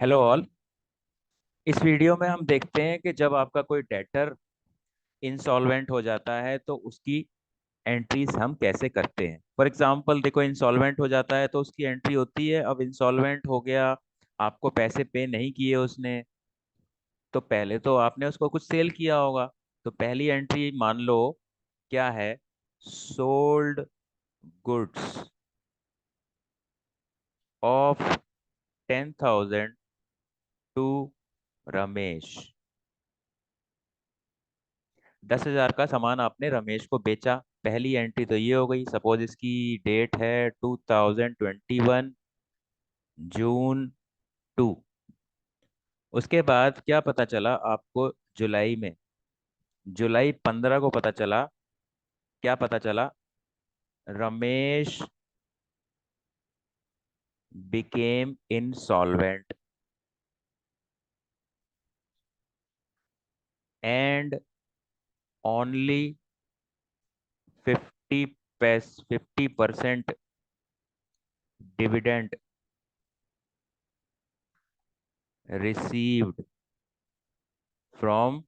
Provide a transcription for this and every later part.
Hello all. इस video में हम देखते हैं कि जब आपका कोई डेटर इंसॉल्वेंट हो जाता है तो उसकी एंट्रीज हम कैसे करते हैं। फॉर एग्जांपल देखो, इंसॉल्वेंट हो जाता है तो उसकी एंट्री होती है। अब इंसॉल्वेंट हो गया, आपको पैसे पे नहीं किए उसने, तो पहले तो आपने उसको कुछ सेल किया होगा। तो पहली एंट्री मान लो क्या है, sold goods of 10,000 to Ramesh. 10,000 का सामान आपने रमेश को बेचा। पहली एंट्री तो ये हो गई। सपोज इसकी डेट है 2021 जून 2। उसके बाद क्या पता चला आपको, जुलाई में, जुलाई 15 को पता चला, क्या पता चला, Ramesh became insolvent and only 50% dividend received from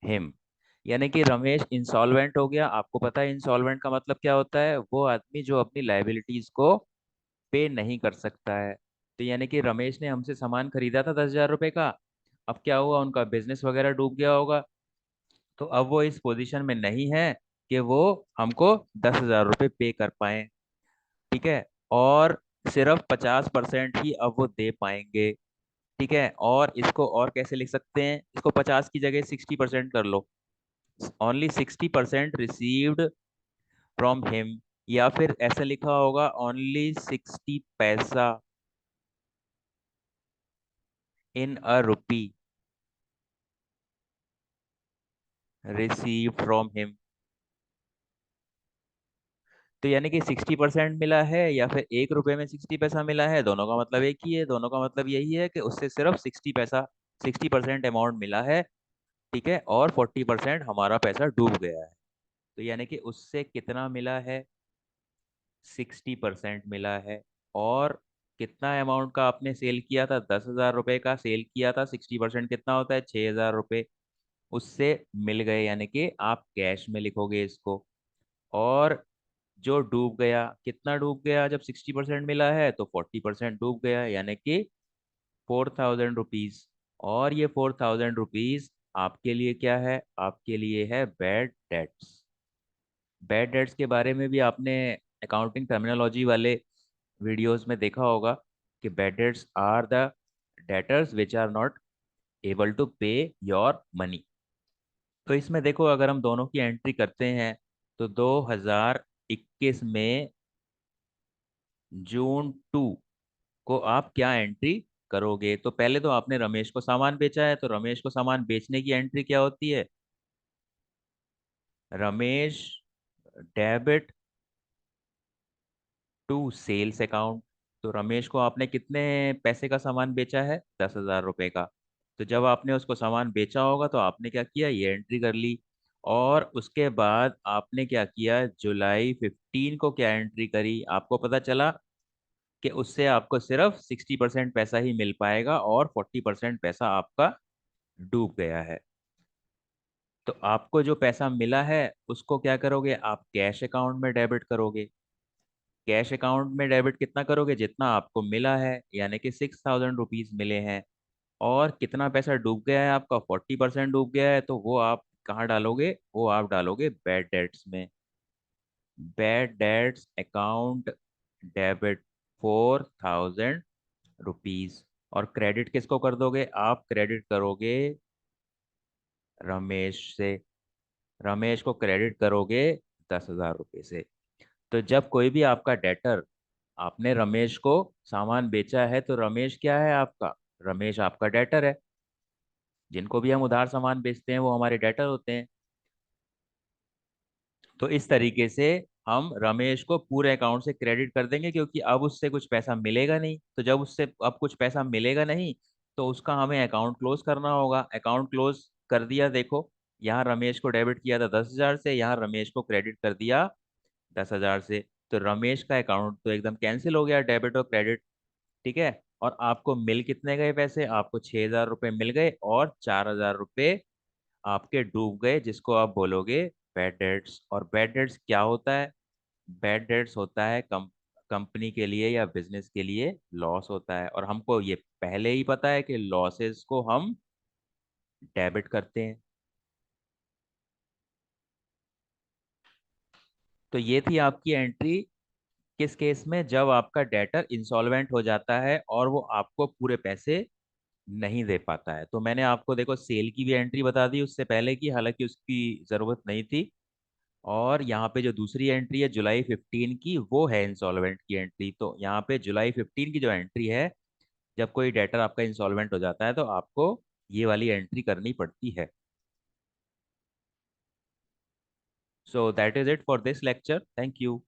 him. यानी कि रमेश इंसॉल्वेंट हो गया। आपको पता है इंसॉल्वेंट का मतलब क्या होता है, वो आदमी जो अपनी लाइबिलिटीज को पे नहीं कर सकता है। तो यानी कि रमेश ने हमसे सामान खरीदा था 10,000 रुपए का। अब क्या हुआ, उनका बिजनेस वगैरह डूब गया होगा, तो अब वो इस पोजीशन में नहीं है कि वो हमको 10,000 रुपये पे कर पाए। ठीक है। और सिर्फ 50% ही अब वो दे पाएंगे। ठीक है। और इसको और कैसे लिख सकते हैं, इसको 50 की जगह 60% कर लो। ओनली 60% रिसीव्ड फ्रॉम हिम, या फिर ऐसा लिखा होगा ओनली 60 पैसा इन अ रुपी रिसीव फ्रॉम हिम। तो यानी कि 60% मिला है या फिर 1 रुपए में 60 पैसा मिला है, दोनों का मतलब एक ही है। दोनों का मतलब यही है कि उससे सिर्फ 60 पैसा, 60% अमाउंट मिला है। ठीक है। और 40% हमारा पैसा डूब गया है। तो यानी कि उससे कितना मिला है, 60% मिला है। और कितना अमाउंट का आपने सेल किया था, 10,000 रुपए का सेल किया था। 60% कितना होता है, 6,000 रुपये उससे मिल गए। यानी कि आप कैश में लिखोगे इसको। और जो डूब गया, कितना डूब गया, जब 60% मिला है तो 40% डूब गया, यानी कि 4,000 रुपीज। और ये 4,000 रुपीज आपके लिए क्या है, आपके लिए है बैड डेट्स। बैड डेट्स के बारे में भी आपने अकाउंटिंग टर्मिनोलॉजी वाले वीडियोस में देखा होगा कि bad debts are the debtors which are not able to pay your money. तो इसमें देखो, अगर हम दोनों की एंट्री करते हैं तो 2021 में जून 2 को आप क्या एंट्री करोगे। तो पहले तो आपने रमेश को सामान बेचा है, तो रमेश को सामान बेचने की एंट्री क्या होती है, Ramesh debit to sales account. तो रमेश को आपने कितने पैसे का सामान बेचा है, 10,000 रुपए का। तो जब आपने उसको सामान बेचा होगा तो आपने क्या किया, ये एंट्री कर ली। और उसके बाद आपने क्या किया, जुलाई 15 को क्या एंट्री करी, आपको पता चला कि उससे आपको सिर्फ 60% पैसा ही मिल पाएगा और 40% पैसा आपका डूब गया है। तो आपको जो पैसा मिला है उसको क्या करोगे, आप कैश अकाउंट में डेबिट करोगे। कैश अकाउंट में डेबिट कितना करोगे, जितना आपको मिला है, यानी कि 6,000 रुपीज मिले हैं। और कितना पैसा डूब गया है आपका, 40% डूब गया है, तो वो आप कहाँ डालोगे, वो आप डालोगे बैड डेट्स में। Bad debts account debit 4,000 rupees. और क्रेडिट किसको कर दोगे, आप क्रेडिट करोगे रमेश से। रमेश को क्रेडिट करोगे 10,000 रुपये से। तो जब कोई भी आपका डेटर, आपने रमेश को सामान बेचा है तो रमेश क्या है आपका, रमेश आपका डेटर है। जिनको भी हम उधार सामान बेचते हैं वो हमारे डेटर होते हैं। तो इस तरीके से हम रमेश को पूरे अकाउंट से क्रेडिट कर देंगे, क्योंकि अब उससे कुछ पैसा मिलेगा नहीं। तो जब उससे अब कुछ पैसा मिलेगा नहीं तो उसका हमें अकाउंट क्लोज करना होगा। अकाउंट क्लोज कर दिया, देखो यहाँ रमेश को डेबिट किया था 10,000 से, यहाँ रमेश को क्रेडिट कर दिया 10,000 से। तो रमेश का अकाउंट तो एकदम कैंसिल हो गया, डेबिट और क्रेडिट। ठीक है। और आपको मिल कितने गए पैसे? आपको 6,000 रुपये मिल गए और 4,000 रुपये आपके डूब गए, जिसको आप बोलोगे बैड डेट्स। और बैड डेट्स क्या होता है? बैड डेट्स होता है कंपनी के लिए या बिजनेस के लिए लॉस होता है, और हमको ये पहले ही पता है कि लॉसेस को हम डेबिट करते हैं। तो ये थी आपकी एंट्री किस केस में? जब आपका डेटर इंसॉल्वेंट हो जाता है और वो आपको पूरे पैसे नहीं दे पाता है। तो मैंने आपको देखो सेल की भी एंट्री बता दी उससे पहले की, हालांकि उसकी जरूरत नहीं थी। और यहाँ पे जो दूसरी एंट्री है जुलाई 15 की, वो है इंसॉल्वेंट की एंट्री। तो यहाँ पे जुलाई 15 की जो एंट्री है, जब कोई डेटर आपका इंसॉल्वेंट हो जाता है तो आपको ये वाली एंट्री करनी पड़ती है। So that is it for this lecture. Thank you.